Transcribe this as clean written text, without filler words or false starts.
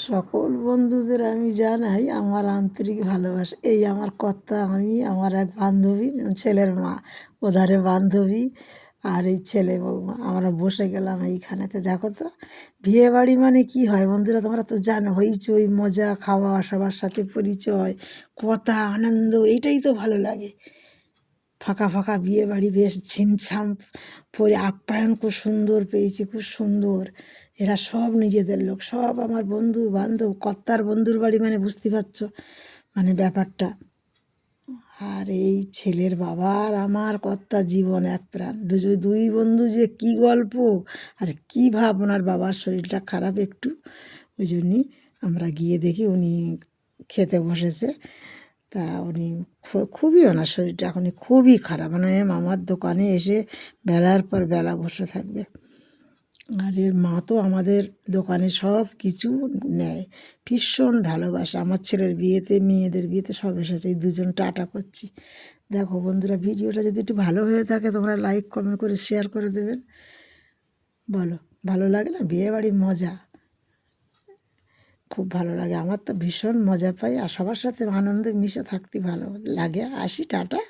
সকল বন্ধুদের আমি জানাই আমার আন্তরিক ভালোবাসা। এই আমার কর্তা, আমি, আমার এক বান্ধবী, ছেলের মা, ওধারে বান্ধবী, আর এই ছেলে বৌমা, আমরা বসে গেলাম এইখানেতে। দেখো তো, বিয়ে বাড়ি মানে কি হয় বন্ধুরা, তোমরা তো জানো, হইচই মজা, খাওয়া, সবার সাথে পরিচয়, কথা, আনন্দ, এইটাই তো ভালো লাগে। ফাঁকা ফাঁকা বিয়ে বাড়ি, বেশ ছিমছাম পরে আপ্যায়ন খুব সুন্দর পেয়েছি, খুব সুন্দর। এরা সব নিজেদের লোক, সব আমার বন্ধু বান্ধব। কর্তার বন্ধুর বাড়ি মানে বুঝতে পারছো মানে ব্যাপারটা। আর এই ছেলের বাবা আর আমার কর্তা জীবন এক প্রাণ, দুই বন্ধু যে কি গল্প আর কি ভাব। ওনার বাবার শরীরটা খারাপ একটু, ওই জন্যই আমরা গিয়ে দেখি উনি খেতে বসেছে। তা উনি খুবই, ওনার শরীরটা এখন খুবই খারাপ, মানে আমার দোকানে এসে বেলার পর বেলা বসে থাকবে। আর এর মা তো আমাদের দোকানে সব কিছু নেয়, ভীষণ ভালোবাসে। আমার ছেলের বিয়েতে, মেয়েদের বিয়েতে সব এসেছে, এই দুজন টাটা করছি। দেখো বন্ধুরা, ভিডিওটা যদি একটু ভালো হয়ে থাকে তোমরা লাইক কমেন্ট করে শেয়ার করে দেবেন। বলো, ভালো লাগে না? বিয়েবাড়ি মজা, খুব ভালো লাগে। আমার তো ভীষণ মজা পাই, আর সবার সাথে আনন্দে মিশে থাকতে ভালো লাগে। আসি, টাটা।